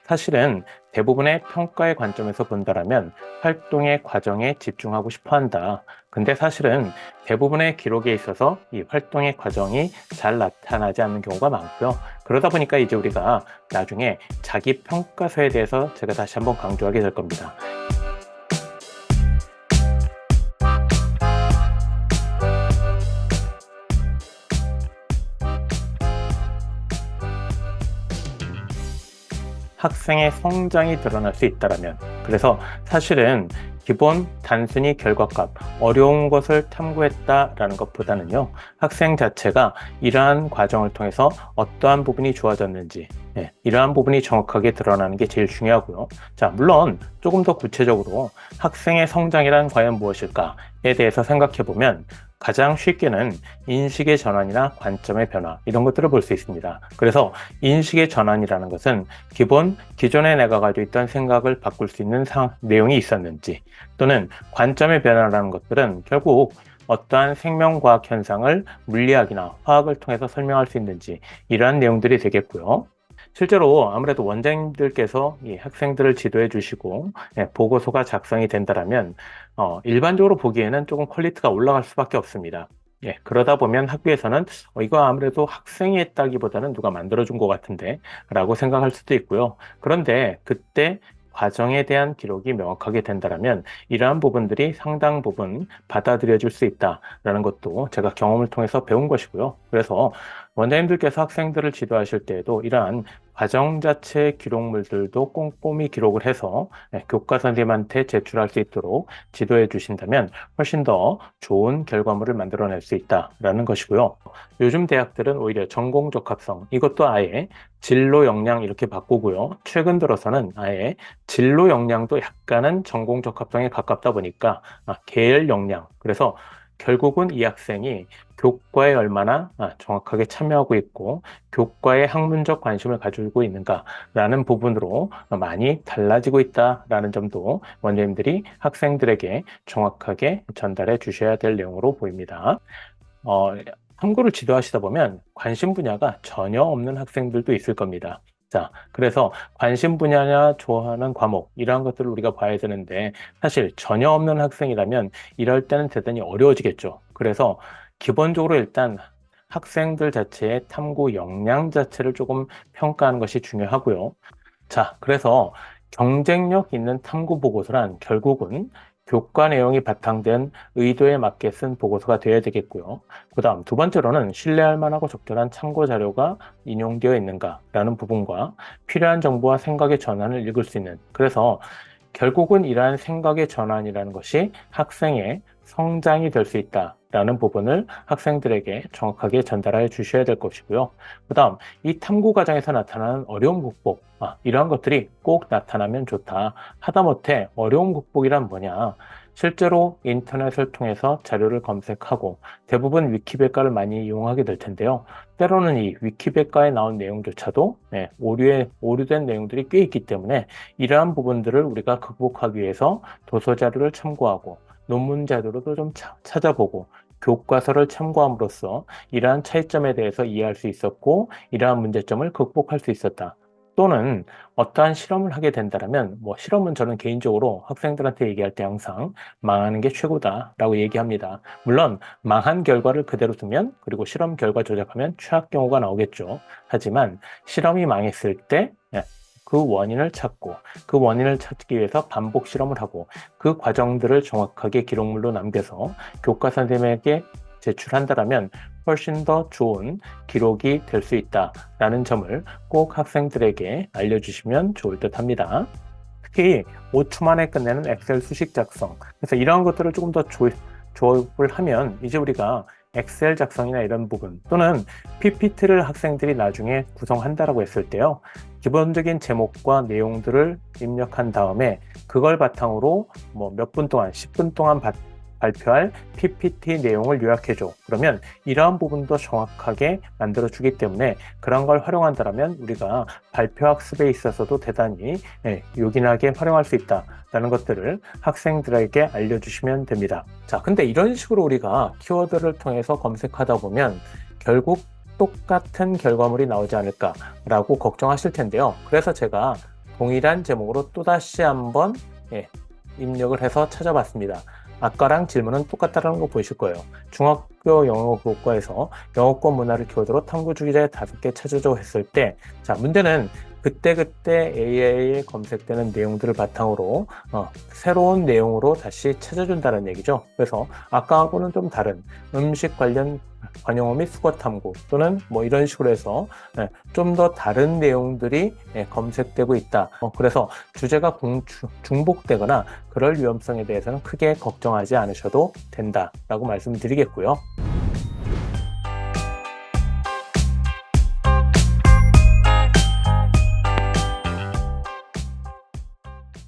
사실은 대부분의 평가의 관점에서 본다라면 활동의 과정에 집중하고 싶어 한다. 근데 사실은 대부분의 기록에 있어서 이 활동의 과정이 잘 나타나지 않는 경우가 많고요. 그러다 보니까 이제 우리가 나중에 자기 평가서에 대해서 제가 다시 한번 강조하게 될 겁니다. 학생의 성장이 드러날 수 있다면, 그래서 사실은 기본 단순히 결과값, 어려운 것을 탐구했다라는 것보다는요, 학생 자체가 이러한 과정을 통해서 어떠한 부분이 좋아졌는지, 이러한 부분이 정확하게 드러나는 게 제일 중요하고요. 자, 물론 조금 더 구체적으로 학생의 성장이란 과연 무엇일까에 대해서 생각해 보면 가장 쉽게는 인식의 전환이나 관점의 변화, 이런 것들을 볼 수 있습니다. 그래서 인식의 전환이라는 것은 기존에 내가 가지고 있던 생각을 바꿀 수 있는 내용이 있었는지, 또는 관점의 변화라는 것들은 결국 어떠한 생명과학 현상을 물리학이나 화학을 통해서 설명할 수 있는지, 이러한 내용들이 되겠고요. 실제로 아무래도 원장님들께서 이 학생들을 지도해 주시고 보고서가 작성이 된다면 일반적으로 보기에는 조금 퀄리티가 올라갈 수밖에 없습니다. 그러다 보면 학교에서는 이거 아무래도 학생이 했다기보다는 누가 만들어준 것 같은데 라고 생각할 수도 있고요. 그런데 그때 과정에 대한 기록이 명확하게 된다면 이러한 부분들이 상당 부분 받아들여질 수 있다라는 것도 제가 경험을 통해서 배운 것이고요. 그래서 원장님들께서 학생들을 지도하실 때에도 이러한 과정 자체의 기록물들도 꼼꼼히 기록을 해서 교과 선생님한테 제출할 수 있도록 지도해 주신다면 훨씬 더 좋은 결과물을 만들어낼 수 있다라는 것이고요. 요즘 대학들은 오히려 전공 적합성, 이것도 아예 진로 역량 이렇게 바꾸고요. 최근 들어서는 아예 진로 역량도 약간은 전공 적합성에 가깝다 보니까 계열 역량, 그래서 결국은 이 학생이 교과에 얼마나 정확하게 참여하고 있고 교과에 학문적 관심을 가지고 있는가라는 부분으로 많이 달라지고 있다라는 점도 원장님들이 학생들에게 정확하게 전달해 주셔야 될 내용으로 보입니다. 탐구를 지도하시다 보면 관심 분야가 전혀 없는 학생들도 있을 겁니다. 자, 그래서 관심 분야냐 좋아하는 과목, 이러한 것들을 우리가 봐야 되는데 사실 전혀 없는 학생이라면 이럴 때는 대단히 어려워지겠죠. 그래서 기본적으로 일단 학생들 자체의 탐구 역량 자체를 조금 평가하는 것이 중요하고요. 자, 그래서 경쟁력 있는 탐구 보고서란 결국은 교과 내용이 바탕된 의도에 맞게 쓴 보고서가 되어야 되겠고요. 그 다음 두 번째로는 신뢰할 만하고 적절한 참고 자료가 인용되어 있는가라는 부분과 필요한 정보와 생각의 전환을 읽을 수 있는, 그래서 결국은 이러한 생각의 전환이라는 것이 학생의 성장이 될 수 있다라는 부분을 학생들에게 정확하게 전달해 주셔야 될 것이고요. 그 다음 이 탐구 과정에서 나타나는 어려움 극복, 이러한 것들이 꼭 나타나면 좋다. 하다못해 어려움 극복이란 뭐냐, 실제로 인터넷을 통해서 자료를 검색하고 대부분 위키백과를 많이 이용하게 될 텐데요. 때로는 이 위키백과에 나온 내용조차도 오류된 내용들이 꽤 있기 때문에 이러한 부분들을 우리가 극복하기 위해서 도서 자료를 참고하고 논문 자료로도 좀 찾아보고 교과서를 참고함으로써 이러한 차이점에 대해서 이해할 수 있었고 이러한 문제점을 극복할 수 있었다. 또는 어떠한 실험을 하게 된다면 실험은 저는 개인적으로 학생들한테 얘기할 때 항상 망하는 게 최고다라고 얘기합니다. 물론 망한 결과를 그대로 두면, 그리고 실험 결과 조작하면 최악 경우가 나오겠죠. 하지만 실험이 망했을 때 그 원인을 찾고 그 원인을 찾기 위해서 반복 실험을 하고 그 과정들을 정확하게 기록물로 남겨서 교과 선생님에게 제출한다면 훨씬 더 좋은 기록이 될 수 있다라는 점을 꼭 학생들에게 알려주시면 좋을 듯 합니다. 특히 5초 만에 끝내는 엑셀 수식 작성, 그래서 이러한 것들을 조금 더 조업을 하면 이제 우리가 엑셀 작성이나 이런 부분, 또는 PPT를 학생들이 나중에 구성한다라고 했을 때요, 기본적인 제목과 내용들을 입력한 다음에 그걸 바탕으로 몇 분 동안, 10분 동안 발표할 PPT 내용을 요약해줘. 그러면 이러한 부분도 정확하게 만들어주기 때문에 그런 걸 활용한다면 우리가 발표 학습에 있어서도 대단히 요긴하게 활용할 수 있다라는 것들을 학생들에게 알려주시면 됩니다. 자, 근데 이런 식으로 우리가 키워드를 통해서 검색하다 보면 결국 똑같은 결과물이 나오지 않을까라고 걱정하실 텐데요. 그래서 제가 동일한 제목으로 또다시 한번 입력을 해서 찾아봤습니다. 아까랑 질문은 똑같다는 거 보이실 거예요. 중학교 영어 교과에서 영어권 문화를 키워드로 탐구 주제 5개 찾아줘 했을 때, 자, 문제는 그때그때 AI에 검색되는 내용들을 바탕으로 새로운 내용으로 다시 찾아준다는 얘기죠. 그래서 아까하고는 좀 다른 음식 관련 관용어 및 수거 탐구 또는 뭐 이런 식으로 해서 좀 더 다른 내용들이 검색되고 있다. 그래서 주제가 중복되거나 그럴 위험성에 대해서는 크게 걱정하지 않으셔도 된다라고 말씀드리겠고요.